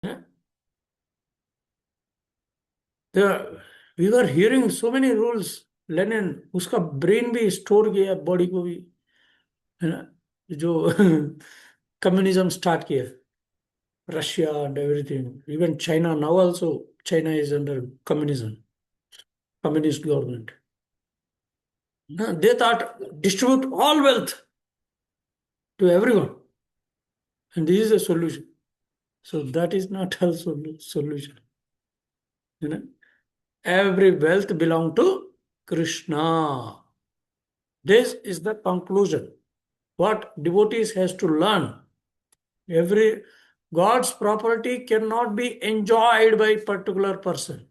Yeah? We were hearing so many rules. Lenin उसका brain भी store किया, body को भी, है ना, जो कम्युनिज्म स्टार्ट किया, Russia and everything, even China, now also China is under communism, communist government. They thought distribute all wealth to everyone, and this is a solution. So that is not also solution. You know, every wealth belong to Krishna. This is the conclusion. What devotees has to learn. Every God's property cannot be enjoyed by particular person.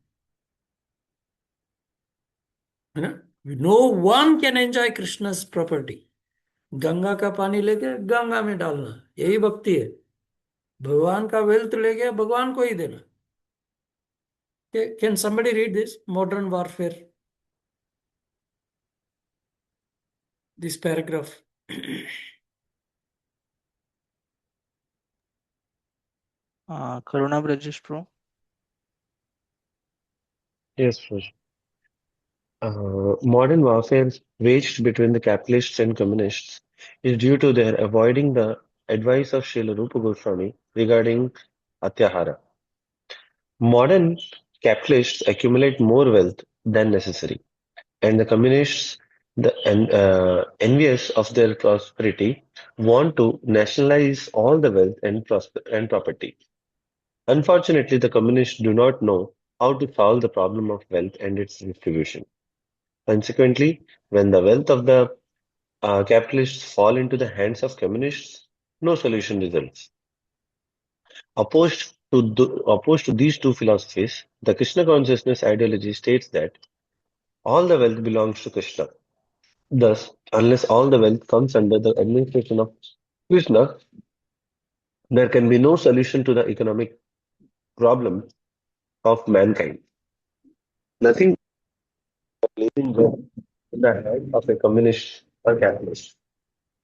You know, no one can enjoy Krishna's property. Ganga का पानी लेके गंगा में डालना, यही भक्ति है. भगवान का वेल्थ लेके भगवान को ही देना. Can somebody read this? Modern warfare. This paragraph. Karuna Brajesh Pro. Yes, sir. Modern warfare waged between the capitalists and communists is due to their avoiding the advice of Srila Rupa Goswami regarding Atyahara. Modern capitalists accumulate more wealth than necessary, and the communists, envious of their prosperity, want to nationalize all the wealth and property. Unfortunately, the communists do not know how to solve the problem of wealth and its distribution. Consequently, when the wealth of the capitalists fall into the hands of communists, no solution results. Opposed to these two philosophies, the Krishna consciousness ideology states that all the wealth belongs to Krishna. Thus, unless all the wealth comes under the administration of Krishna, there can be no solution to the economic problem of mankind. Nothing but placing wealth in the hand of a communist or capitalist.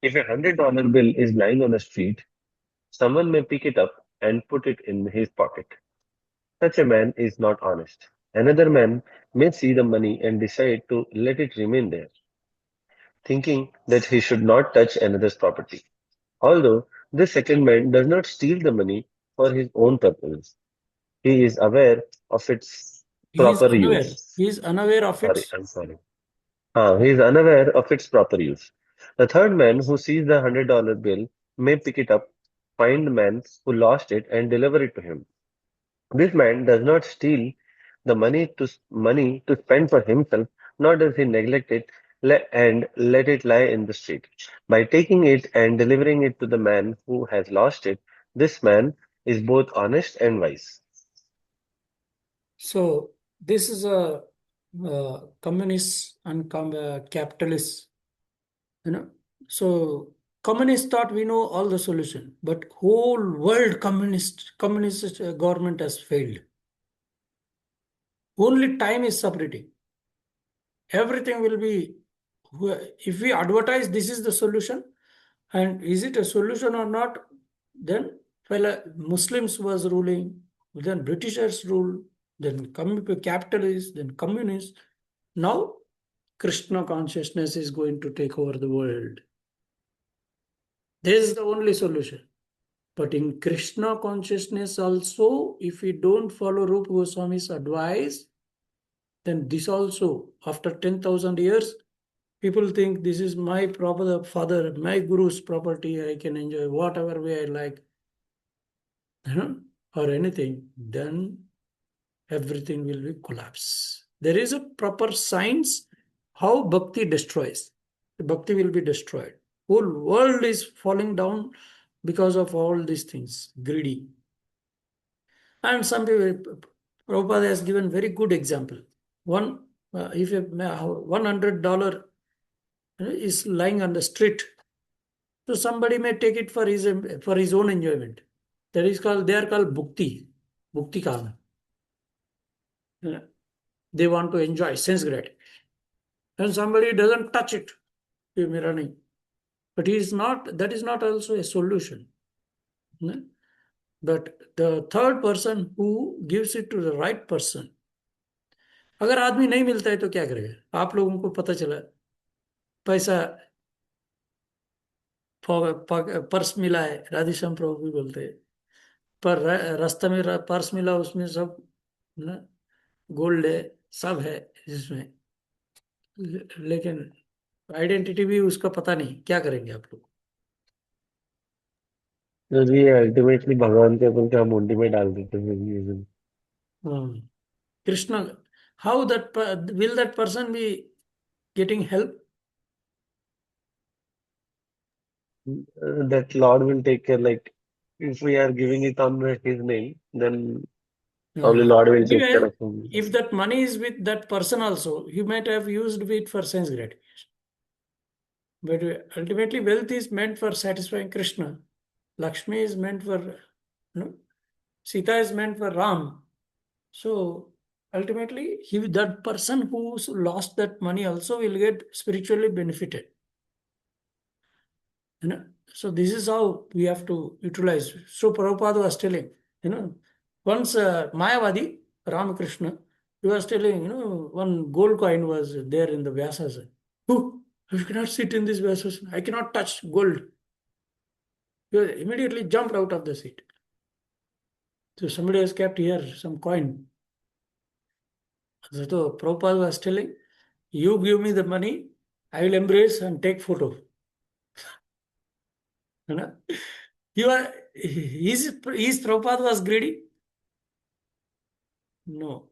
If $100 bill is lying on the street, someone may pick it up and put it in his pocket. Such a man is not honest. Another man may see the money and decide to let it remain there, thinking that he should not touch another's property. Although this second man does not steal the money for his own purposes, he is aware of its He is proper unaware. use. He is unaware of Sorry, its. I'm sorry. He is unaware of its proper use. The third man who sees the $100 bill may pick it up, find the man who lost it, and deliver it to him. This man does not steal the money to spend for himself, nor does he neglect it and let it lie in the street. By taking it and delivering it to the man who has lost it, this man is both honest and wise. So this is a communist and capitalist. You know. So communists thought we know all the solution, but whole world communist government has failed. Only time is separating. Everything will be, if we advertise this is the solution, and is it a solution or not, then Muslims was ruling, then Britishers rule, then capitalists, then communists. Now Krishna consciousness is going to take over the world. This is the only solution. But in Krishna consciousness also, if we don't follow Rupa Goswami's advice, then this also, after 10,000 years, people think this is my father, my guru's property, I can enjoy whatever way I like, or anything, then everything will be collapse. There is a proper science how bhakti destroys. The bhakti will be destroyed. Whole world is falling down because of all these things, greedy. And some people, Prabhupada has given very good example. If $100 is lying on the street, so somebody may take it for his own enjoyment. They are called bhukti karma. They want to enjoy sense gratification. And somebody doesn't touch it, he may running. But that is not also a solution. but the third person who gives it to the right person. अगर आदमी नहीं मिलता है तो क्या करेगा? आप लोगों को पता चला पैसा पर्स मिला है, राधेश्याम प्रभु भी बोलते हैं, पर रास्ते में पर्स मिला, उसमें सब ना गोल्ड है, सब है जिसमें, लेकिन आइडेंटिटी भी उसका पता नहीं, क्या करेंगे आप लोग? तो ये अल्टीमेटली भगवान के अपन क्या मुंडी में डाल देते हैं Krishna, how that will that person be getting help? that Lord will take care. Like if we are giving it on his name, then probably Lord will take care Anyway, of him. if that money is with that person also, he might have used it for sense gratification. But ultimately, wealth is meant for satisfying Krishna. Lakshmi is meant for, Sita is meant for Ram. So ultimately, that person who's lost that money also will get spiritually benefited. So this is how we have to utilize. So Prabhupada was telling, once Mayavadi, Ramakrishna, he was telling, one gold coin was there in the Vyasasana. Oh, I cannot sit in this Vyasasana. I cannot touch gold. He immediately jumped out of the seat. So somebody has kept here some coin. So Prabhupada was telling, you give me the money, I will embrace and take photo. You are, is Prabhupada was greedy? No.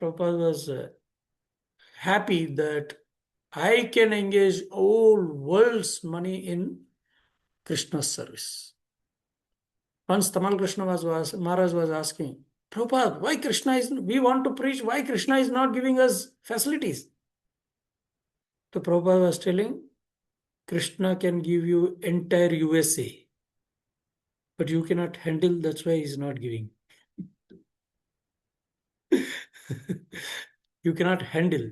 Prabhupada was happy that I can engage all world's money in Krishna's service. Once Tamal Krishna Maharaj was asking, Prabhupada, why Krishna is, we want to preach, why Krishna is not giving us facilities? So Prabhupada was telling, Krishna can give you entire USA, but you cannot handle, that's why he's not giving. You cannot handle.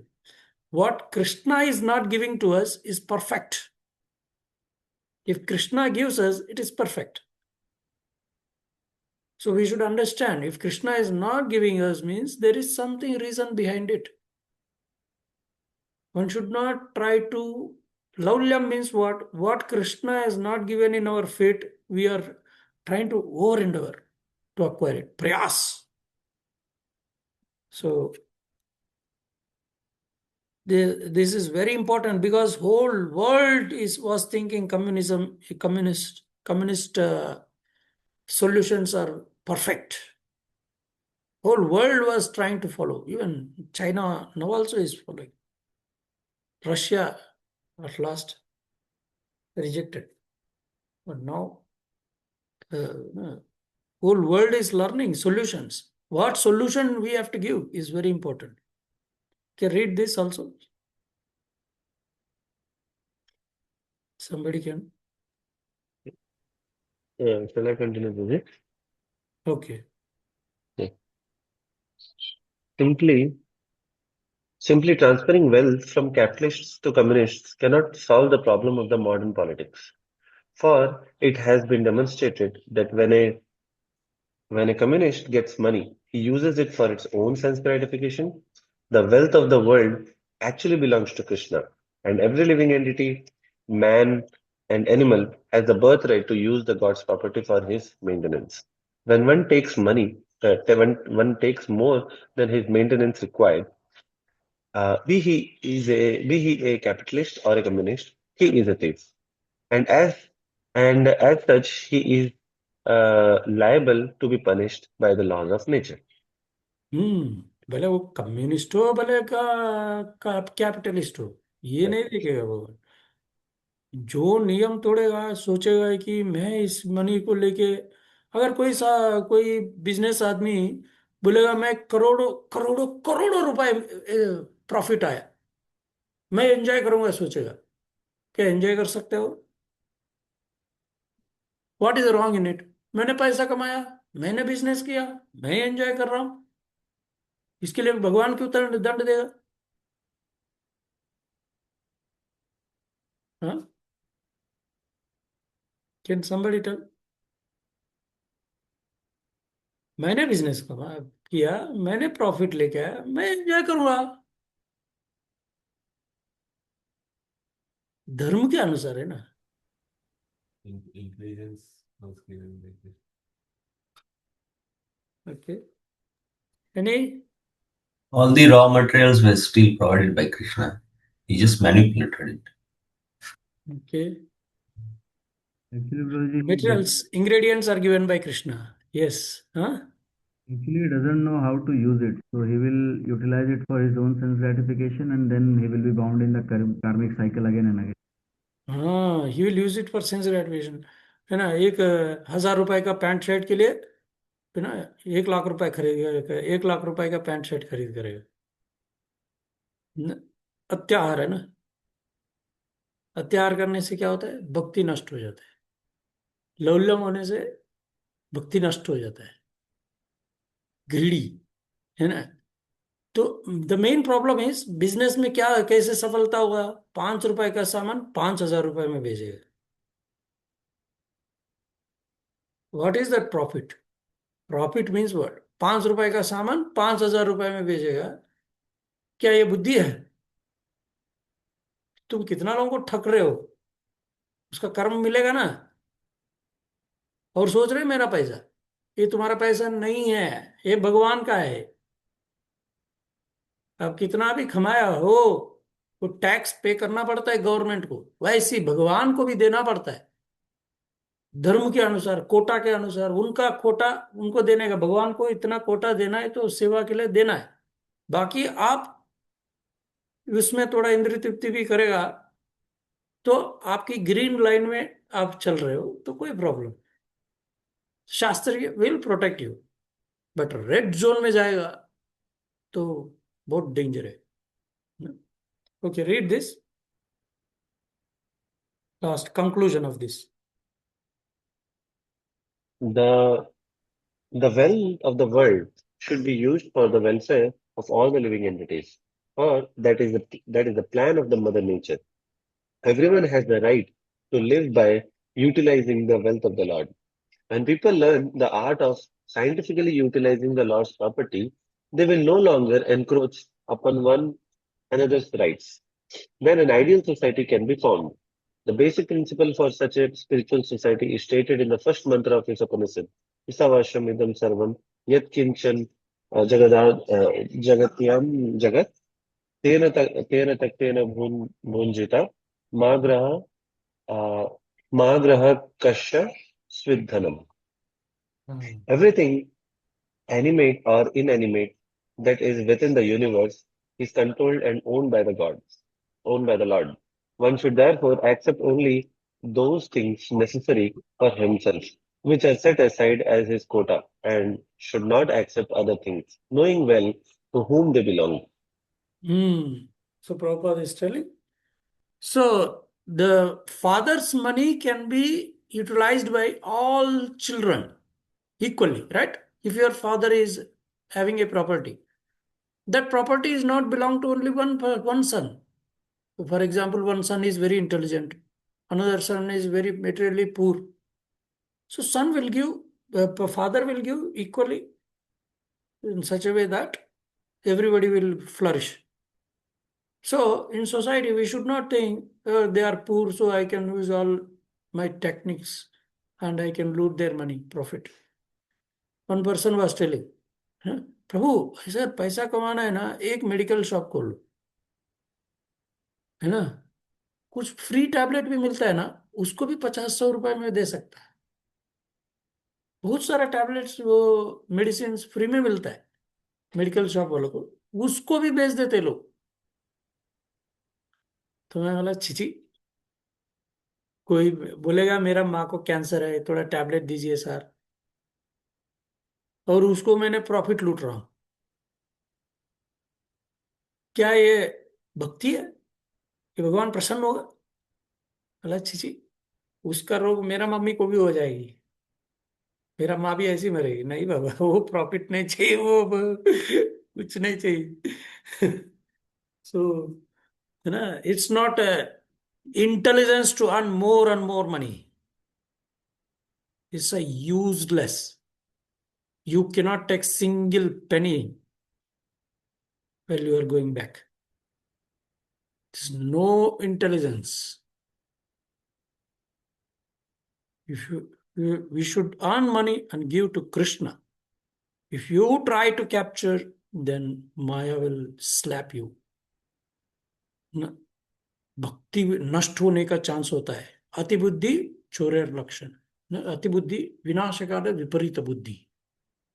What Krishna is not giving to us is perfect. If Krishna gives us, it is perfect. So we should understand, if Krishna is not giving us, means there is something reason behind it. One should not try to, laulyam means what? What Krishna has not given in our fate, we are trying to over endeavor to acquire it. Prayas. So this is very important, because whole world was thinking communism, communist solutions are perfect. Whole world was trying to follow. Even China now also is following. Russia at last rejected. But now whole world is learning solutions. What solution we have to give is very important. Can read this also? Somebody can? Shall I continue with it? Okay. Yeah. Simply transferring wealth from capitalists to communists cannot solve the problem of the modern politics. For it has been demonstrated that when a communist gets money, he uses it for its own sense gratification. The wealth of the world actually belongs to Krishna, and every living entity, man and animal, has the birthright to use the God's property for his maintenance. When one takes when one takes more than his maintenance required, be he a capitalist or a communist, he is a thief, and as such, he is liable to be punished by the laws of nature. भले वो communist हो, भले का capitalist हो, ये नहीं देखेगा वो। जो नियम तोड़ेगा, सोचेगा कि मैं इस मनी को लेके, अगर कोई बिजनेस आदमी बोलेगा मैं करोड़ों करोड़ों करोड़ों रुपए प्रॉफिट आया, मैं एंजॉय करूंगा, सोचेगा, क्या एंजॉय कर सकते हो? What is wrong in it? मैंने पैसा कमाया, मैंने बिजनेस किया, मैं एंजॉय कर रहा हूं, इसके लिए भगवान क्यों दंड देगा? हाँ, कैन somebody tell? मैंने बिजनेस किया, मैंने प्रॉफिट लेके आया, मैं एंजॉय करूंगा धर्म के अनुसार, है ना। Intelligence was given by Krishna. Okay, यानी All the raw materials were still provided by Krishna. He just manipulated it. Okay, Actually, Prabhuji, materials, ingredients are given by Krishna. Yes, huh? actually he doesn't know how to use it, so he will utilize it for his own sense gratification, and then he will be bound in the karmic cycle again and again. हाँ, he will use it for sense gratification, है ना। एक 1,000 रुपए का pant shirt के लिए, है ना, 1 लाख रुपए खरीद, 1 लाख रुपए का पैंट शर्ट खरीद करेगा। अत्याहार है ना। अत्याहार करने से क्या होता है? भक्ति नष्ट हो जाता है। लौल्यम होने से भक्ति नष्ट हो जाता है। ग्रीडी, है ना। तो the main problem is business में क्या, कैसे सफलता होगा? 5 रुपए का सामान 5,000 रुपए में बेचेगा। What is that profit? Profit means what? 5 रुपए का सामान 5,000 रुपए में बेचेगा। क्या ये बुद्धि है? तुम कितना लोगों को ठग रहे हो? उसका कर्म मिलेगा ना। और सोच रहे मेरा पैसा, ये तुम्हारा पैसा नहीं है, ये भगवान का है। अब कितना भी कमाया हो, वो टैक्स पे करना पड़ता है गवर्नमेंट को, वैसे ही भगवान को भी देना पड़ता है। धर्म के अनुसार, कोटा के अनुसार, उनका कोटा उनको देने का, भगवान को इतना कोटा देना है तो सेवा के लिए देना है। बाकी आप उसमें थोड़ा इंद्रिय तृप्ति भी करेगा तो आपकी ग्रीन लाइन में आप चल रहे हो तो कोई प्रॉब्लम। शास्त्र will protect you, but red zone में जाएगा तो बहुत डेंजर है। Okay, read this last conclusion of this. The the wealth of the world should be used for the welfare of all the living entities, or that is the plan of the Mother Nature. Everyone has the right to live by utilizing the wealth of the Lord. When people learn the art of scientifically utilizing the Lord's property, they will no longer encroach upon one another's rights. Then an ideal society can be formed. The basic principle for such a spiritual society is stated in the first mantra of his Upanishad. Isavasham idam sarvam yat kinchan jagatyam jagat tena taktena bhunjita magraha magraha kasha svidhanam. Everything animate or inanimate that is within the universe is controlled and owned by the gods, owned by the Lord. One should therefore accept only those things necessary for himself, which are set aside as his quota, and should not accept other things, knowing well to whom they belong. So Prabhupada is telling, so the father's money can be utilized by all children equally, right? If your father is having a property, that property is not belong to only one son. For example, one son is very intelligent, another son is very materially poor. So son will give, father will give equally in such a way that everybody will flourish. So in society, we should not think they are poor, so I can use all my techniques and I can loot their money, profit. One person was telling, "हाँ, प्रभु ऐसा पैसा कमाना है ना, एक medical shop खोल लो, है ना। कुछ फ्री टैबलेट भी मिलता है ना, उसको भी 50-100 रुपए में दे सकता है। बहुत सारा टैबलेट्स, वो मेडिसिन फ्री में मिलता है मेडिकल शॉप वालों को, उसको भी बेच देते लोग। तो मैं बोला छिची, कोई बोलेगा मेरा माँ को कैंसर है, थोड़ा टैबलेट दीजिए सर, और उसको मैंने प्रॉफिट लूट रहा हूं, क्या ये भक्ति है? कि भगवान प्रसन्न होगा? बोला छिची, उसका रोग मेरा मम्मी को भी हो जाएगी, मेरा माँ भी ऐसी मरेगी। नहीं बाबा, वो प्रॉफिट नहीं चाहिए, वो कुछ नहीं चाहिए। सो है ना, it's not intelligence to earn more and more money, it's a useless. You cannot take single penny while you are going back. There's no intelligence. We should earn money and give to Krishna. If you try to capture, then Maya will slap you. भक्ति नष्ट होने का chance होता है. अतिबुद्धि चोरेर लक्षण. अतिबुद्धि विनाशकाले विपरीत बुद्धि.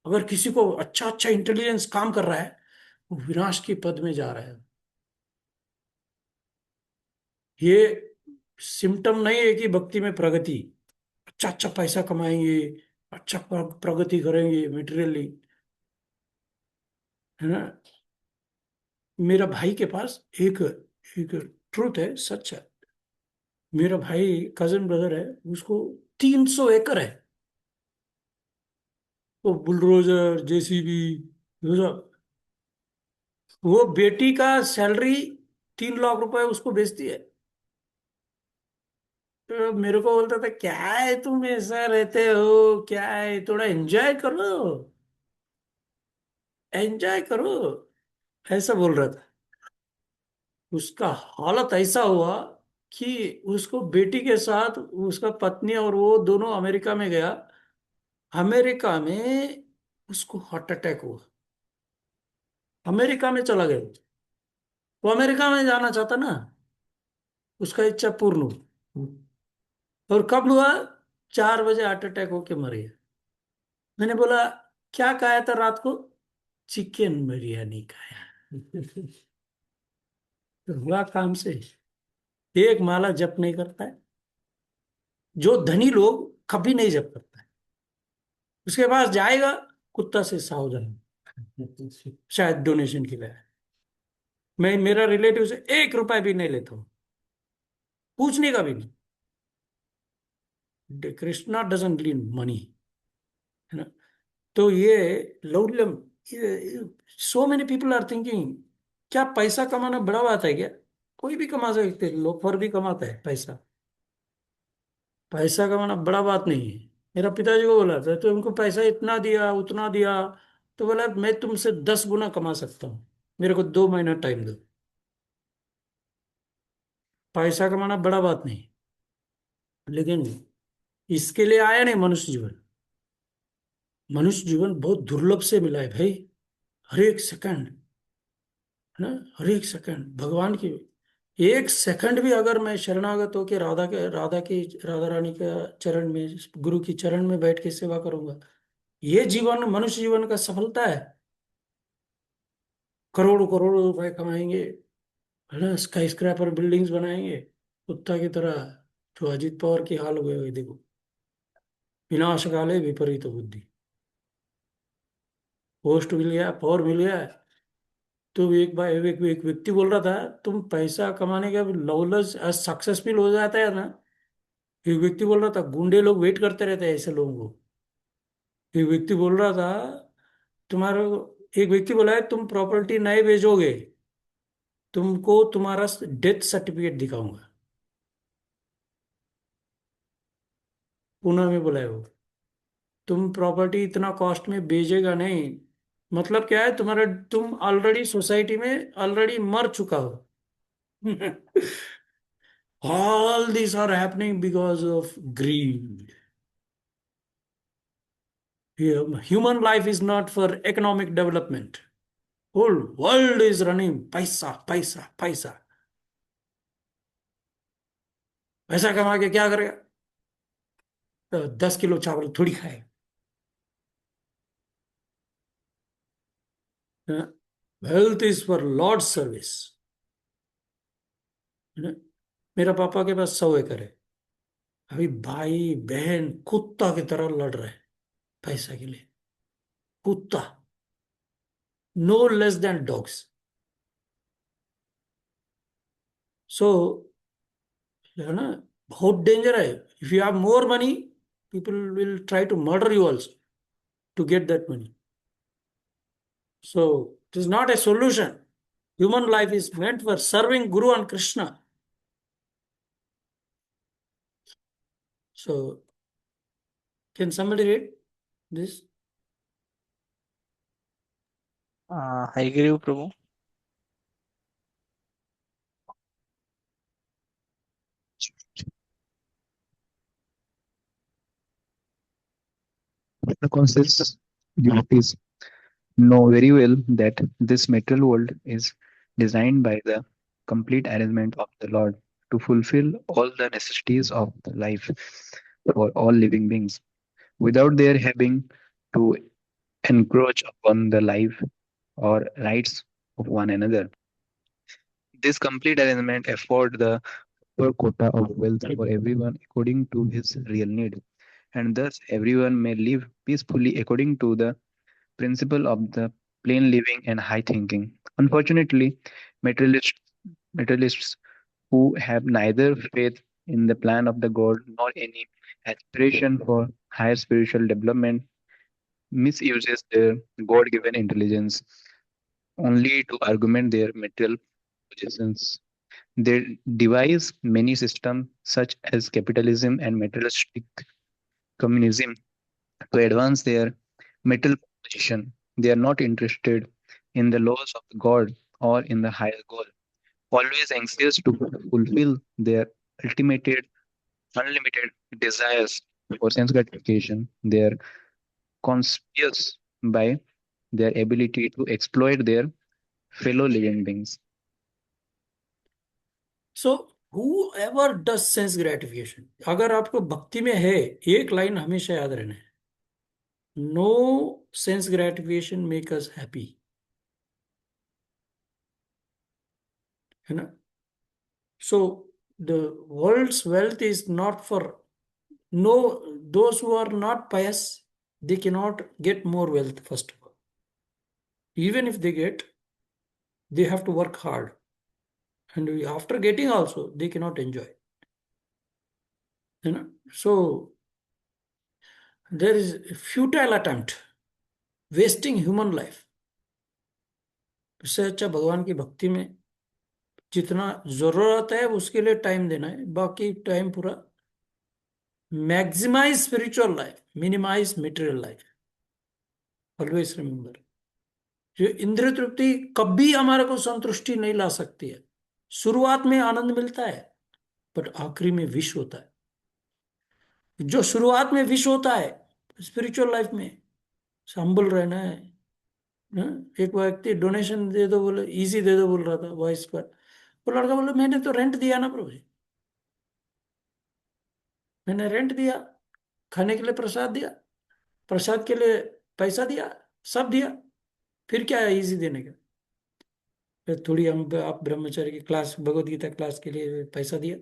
अगर किसी को अच्छा अच्छा इंटेलिजेंस काम कर रहा है, वो विनाश की पद में जा रहा है. ये सिम्टम नहीं है कि भक्ति में प्रगति. अच्छा अच्छा पैसा कमाएंगे, अच्छा प्रगति करेंगे मेटेरियली, है ना. मेरा भाई के पास एक एक ट्रूथ है, सच है. मेरा भाई कजन ब्रदर है, उसको 300 एकड़ है. वो बुलडोजर, जेसीबी, वो बेटी का सैलरी 3 लाख रुपए उसको बेचती है. तो मेरे को बोलता था, क्या है तुम ऐसा रहते हो, क्या है, थोड़ा एंजॉय करो, एंजॉय करो, ऐसा बोल रहा था. उसका हालत ऐसा हुआ कि उसको बेटी के साथ उसका पत्नी और वो दोनों अमेरिका में गया. अमेरिका में उसको हार्ट अटैक हुआ. अमेरिका में चला गया. वो अमेरिका में जाना चाहता ना, उसका इच्छा पूर्ण हुई. और कब हुआ? 4 बजे हार्ट अटैक होके मर गया. मैंने बोला, क्या खाया था रात को? चिकन बिरयानी खाया. तो हुआ काम से. एक माला जप नहीं करता है. जो धनी लोग कभी नहीं जप करता है, उसके पास जाएगा, कुत्ता से सावधान, शायद डोनेशन के लिए. मैं मेरा रिलेटिव से 1 रुपया भी नहीं लेता हूँ, पूछने का भी नहीं. कृष्णा डजंट नीड मनी, है ना. तो ये लौल्यम, so many people are thinking, क्या पैसा कमाना बड़ा बात है क्या? कोई भी कमा सकते हैं, लोफर भी कमाता है पैसा. पैसा कमाना बड़ा बात नहीं है. मेरा पिताजी को बोला था, तो उनको पैसा इतना दिया उतना दिया, तो बोला मैं तुमसे 10 गुना कमा सकता हूँ, मेरे को 2 महीना टाइम दो. पैसा कमाना बड़ा बात नहीं, लेकिन इसके लिए आया नहीं मनुष्य जीवन. मनुष्य जीवन बहुत दुर्लभ से मिला है भाई. हर एक सेकंड, है ना, हर एक सेकंड भगवान की. 1 सेकंड भी अगर मैं शरणागत होकर राधा रानी का चरण में, गुरु की चरण में बैठ के सेवा करूंगा, ये जीवन मनुष्य जीवन का सफलता है. करोड़ों करोड़ों रुपए कमाएंगे, है ना, स्काई स्क्रैपर बिल्डिंग्स बनाएंगे कुत्ता की तरह. जो अजीत पवार की हाल हुए हुए देखो. विनाश काले विपरीत बुद्धि. पोस्ट मिल गया, पावर मिल गया. तो एक बार एक व्यक्ति बोल रहा था, तुम पैसा कमाने का लॉलेज सक्सेसफुल हो जाता है ना. एक व्यक्ति बोल रहा था, गुंडे लोग वेट करते रहते हैं ऐसे लोगों को. एक व्यक्ति बोल रहा था, तुम्हारा एक व्यक्ति बोला है, तुम प्रॉपर्टी नहीं बेचोगे, तुमको तुम्हारा डेथ सर्टिफिकेट दिखाऊंगा. पुणे में बोला है वो. तुम प्रॉपर्टी इतना कॉस्ट में बेचेगा नहीं, मतलब क्या है तुम्हारा, तुम ऑलरेडी सोसाइटी में ऑलरेडी मर चुका हो. All these are happening because of greed. Human life is not for economic development. Whole world is running पैसा पैसा पैसा. पैसा कमा के क्या करेगा? तो 10 किलो चावल थोड़ी खाएगा. Wealth is for Lord's service. मेरा पापा के पास 100 एकड़ है. अभी भाई बहन कुत्ता की तरह लड़ रहे हैं पैसा के लिए. कुत्ता, no less than dogs. So, है ना, बहुत डेंजर है. If you have more money, people will try to murder you also to get that money. So it is not a solution. Human life is meant for serving Guru and Krishna. So, can somebody read this? Haigiru Prabhu. The conscious devotees know very well that this material world is designed by the complete arrangement of the Lord to fulfill all the necessities of the life for all living beings without their having to encroach upon the life or rights of one another. This complete arrangement afford the per quota of wealth for everyone according to his real need, and thus everyone may live peacefully according to the principle of the plain living and high thinking. Unfortunately, materialists, materialists who have neither faith in the plan of the God nor any aspiration for higher spiritual development misuses their God-given intelligence only to augment their material possessions. They devise many systems such as capitalism and materialistic communism to advance their material position. They are not interested in the laws of God or in the higher goal, always anxious to fulfill their ultimate, unlimited desires for sense gratification. They are conscious by their ability to exploit their fellow living beings. So whoever does sense gratification, अगर आपको भक्ति में है, एक line हमेशा याद रहना है, no sense gratification make us happy, है ना. So the world's wealth is not for no, those who are not pious, they cannot get more wealth. First of all, even if they get, they have to work hard, and after getting also they cannot enjoy, you know. So there is a futile attempt wasting human life. इससे अच्छा भगवान की भक्ति में जितना जरूरत है उसके लिए टाइम देना है, बाकी टाइम पूरा maximise spiritual life, minimise material life. Always remember, जो इंद्रिय तृप्ति कभी हमारे को संतुष्टि नहीं ला सकती है. शुरुआत में आनंद मिलता है पर आखिरी में विष होता है. जो शुरुआत में विष होता है स्पिरिचुअल लाइफ में संभल रहना है ना. एक व्यक्ति डोनेशन दे दो बोले, इजी दे दो बोल रहा था वॉइस पर, वो लड़का बोले मैंने तो रेंट दिया ना प्रभु जी, मैंने रेंट दिया, खाने के लिए प्रसाद दिया, प्रसाद के लिए पैसा दिया, सब दिया, फिर क्या है इजी देने का. फिर थोड़ी हम आप ब्रह्मचर्य की क्लास, भगवत गीता क्लास के लिए पैसा दिया.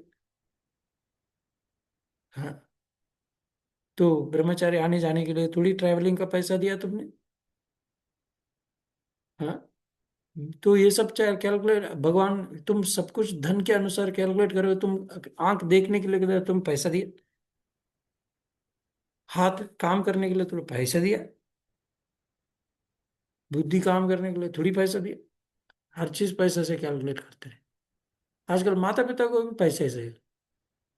हाँ, तो ब्रह्मचार्य आने जाने के लिए थोड़ी ट्रैवलिंग का पैसा दिया तुमने. हाँ, तो ये सब कैलकुलेट, भगवान तुम सब कुछ धन के अनुसार कैलकुलेट करो. तुम आंख देखने के लिए तुम पैसा दिया, हाथ काम करने के लिए थोड़ा पैसा दिया, बुद्धि काम करने के लिए थोड़ी पैसा दिया. हर चीज पैसे से कैलकुलेट करते रहे. आजकल माता पिता को भी पैसे से,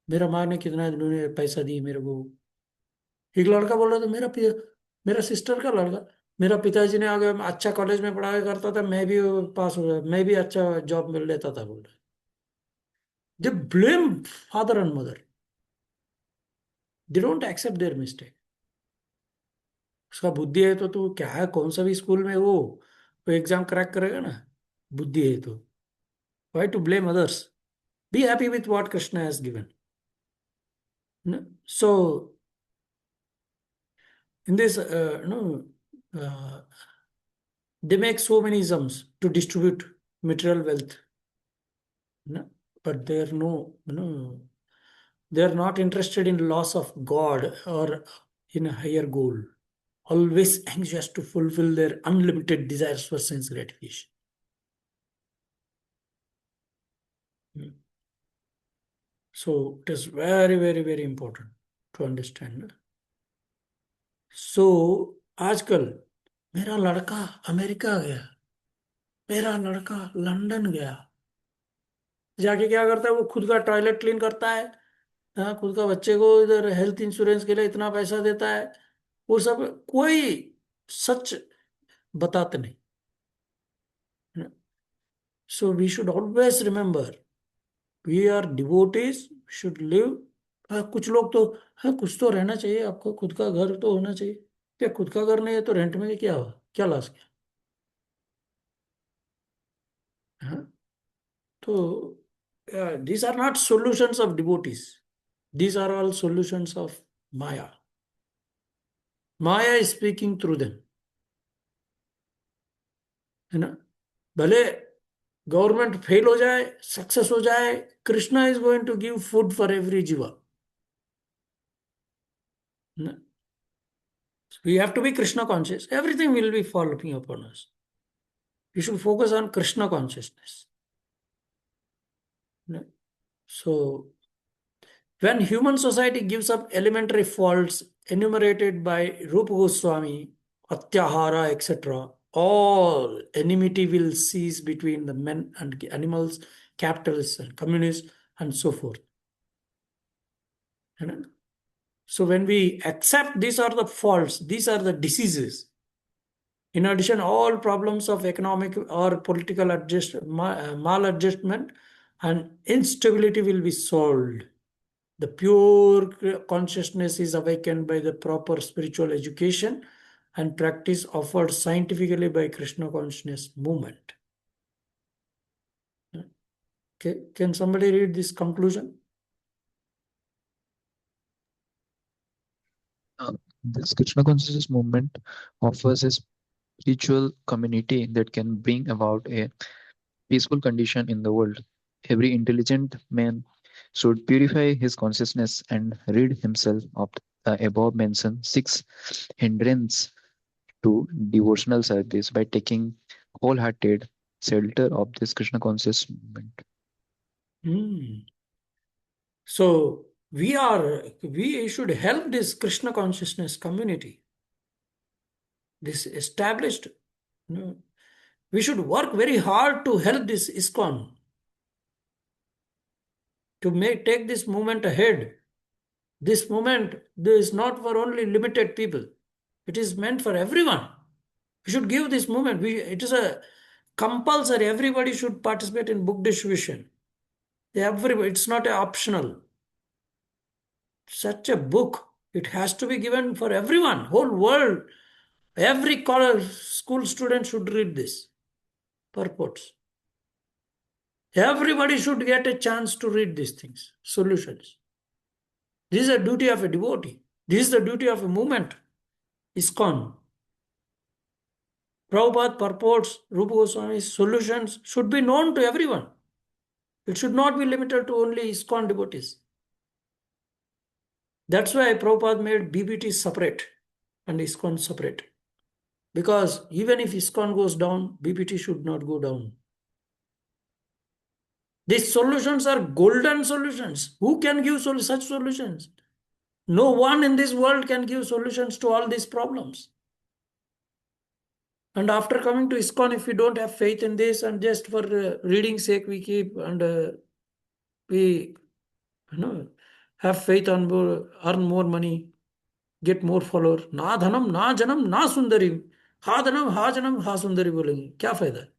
मेरा माँ ने कितना इन्होंने पैसा दी मेरे को. एक लड़का बोल रहा था, मेरा सिस्टर का लड़का, मेरा पिताजी ने अगर अच्छा कॉलेज में पढ़ाई करता था मैं भी पास हो, मैं भी अच्छा जॉब मिल लेता था बोल रहा. They blame father and mother, they don't accept their mistake. उसका बुद्धि है तो तू क्या है, कौन सा भी स्कूल में वो एग्जाम क्रैक करेगा ना. बुद्धि है तो why to blame others, be happy with what Krishna has given. So in this no uh, they make so many isms to distribute material wealth, no? But they are they are not interested in loss of God or in a higher goal, always anxious to fulfill their unlimited desires for sense gratification. So it is very, very, very important to understand. So आजकल मेरा लड़का America गया, मेरा लड़का London गया, जाके क्या करता है वो खुद का टॉयलेट क्लीन करता है, हाँ, खुद का बच्चे को इधर हेल्थ इंश्योरेंस के लिए इतना पैसा देता है. वो सब कोई सच बताते नहीं. So we should always remember, we are devotees, should live. कुछ लोग तो, हाँ कुछ तो रहना चाहिए आपको, खुद का घर तो होना चाहिए। क्या खुद का घर नहीं है तो रेंट में क्या हुआ, क्या लॉस क्या? हाँ, तो these are not solutions of devotees. These are all solutions of Maya. Maya is speaking through them. है ना? भले गवर्नमेंट फेल हो जाए, सक्सेस हो जाए, Krishna is going to give food for every जीवा. We have to be Krishna conscious. Everything will be following upon us. We should focus on Krishna consciousness. So, when human society gives up elementary faults enumerated by Rupa Goswami, Atyahara, etc., all enmity will cease between the men and animals, capitalists and communists, and so forth. So, when we accept these are the faults, these are the diseases, in addition, all problems of economic or political maladjustment and instability will be solved. The pure consciousness is awakened by the proper spiritual education and practice offered scientifically by Krishna consciousness movement. Okay, can somebody read this conclusion? This Krishna consciousness movement offers a spiritual community that can bring about a peaceful condition in the world. Every intelligent man should purify his consciousness and rid himself of the above mentioned 6 hindrances to devotional service by taking wholehearted shelter of this Krishna conscious movement. So we should help this Krishna consciousness community, this established. We should work very hard to help this ISKCON to take this movement ahead. This movement is not for only limited people. It is meant for everyone. We should give this movement. It is a compulsory. Everybody should participate in book distribution. Everybody, it's not optional. Such a book, it has to be given for everyone, whole world. Every college, school student should read this purports. Everybody should get a chance to read these things, solutions. This is a duty of a devotee. This is the duty of a movement. ISKCON. Prabhupada purports, Rupa Goswami's solutions should be known to everyone. It should not be limited to only ISKCON devotees. That's why Prabhupada made BBT separate and ISKCON separate. Because even if ISKCON goes down, BBT should not go down. These solutions are golden solutions. Who can give such solutions? No one in this world can give solutions to all these problems. And after coming to ISKCON, if we don't have faith in this and just for reading sake we keep and we have faith on more, earn more money, get more followers. ना धनम ना जन्म ना सुंदरी, हा धनम हा जन्म हा सुंदरी बोलेंगे, क्या फायदा है?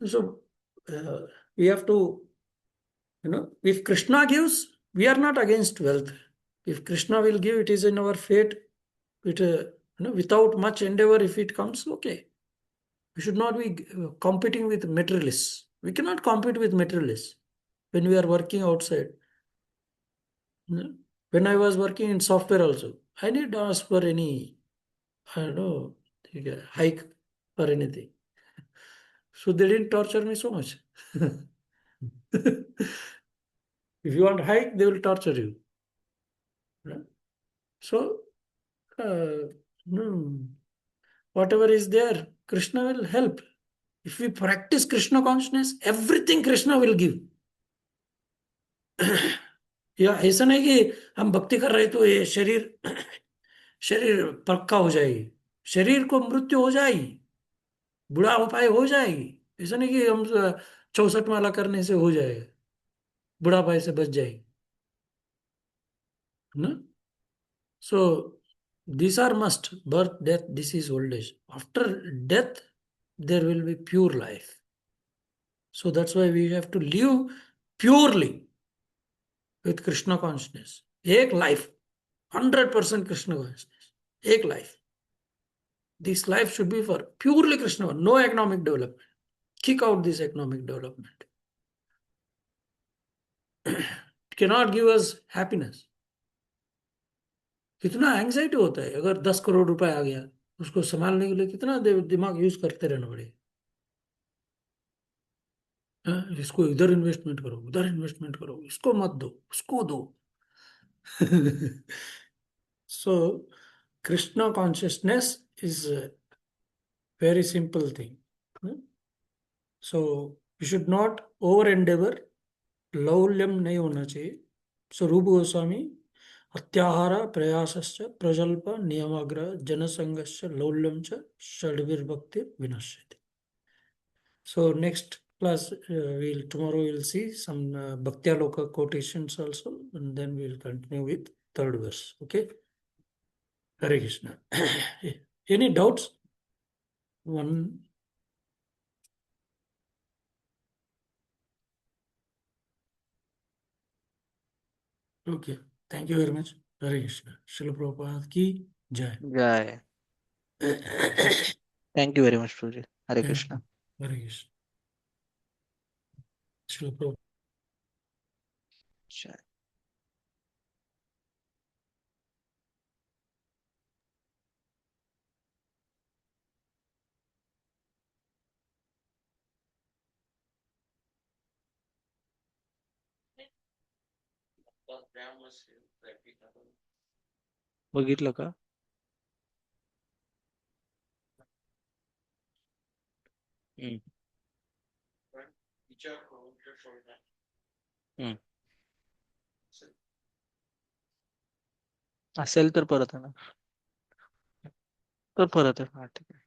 So we have to, if Krishna gives, we are not against wealth. If Krishna will give, it is in our fate. It without much endeavor, if it comes, okay. We should not be competing with materialists. We cannot compete with materialists when we are working outside. When I was working in software also, I didn't ask for any, I don't know, hike or anything. So they didn't torture me so much. If you want hike, they will torture you. So, whatever is there, Krishna will help. If we practice Krishna consciousness, everything Krishna will give. या ऐसा नहीं कि हम भक्ति कर रहे तो ये शरीर पक्का हो जाएगी, शरीर को मृत्यु हो जाएगी, बुढ़ा उपाय हो जाएगी. ऐसा नहीं कि हम 64 माला करने से हो जाएगा, बुढ़ापाई से बच जाएगी ना. So these are must: birth, death, disease, old age. After death, there will be pure life. So that's why we have to live purely with Krishna consciousness. Ek life, 100% Krishna consciousness. Ek life. This life should be for purely Krishna, no economic development. Kick out this economic development. It cannot give us happiness. कितना anxiety होता है अगर 10 करोड़ रुपए आ गया, उसको संभालने के लिए कितना दिमाग यूज करते रहना पड़ेगा। इसको इधर इन्वेस्टमेंट करो, उधर इन्वेस्टमेंट करो, इसको मत दो, उसको दो। So Krishna consciousness is a very simple thing. So we should not over endeavor. लौल्यम नहीं होना चाहिए। सो रूप गोस्वामी अत्याहार प्रयासश्च प्रजल्प नियमाग्रह जनसंगश्च लौल्यम च षड्विर्भक्ति विनश्यति। So next class tomorrow we'll see some Bhaktialoka quotations also, and then we'll continue with third verse. Okay. Hare Krishna. Any doubts? One. Okay. Thank you very much. Hare Krishna. Srila Prabhupada ki jai. Jai. Thank you very much, Prabhuji. Hare Krishna. Hare Krishna. Srila Prabhupada. Jai. बघितलं का? असेल तर परत आहे ना, तर परत आहे. हा ठीक आहे.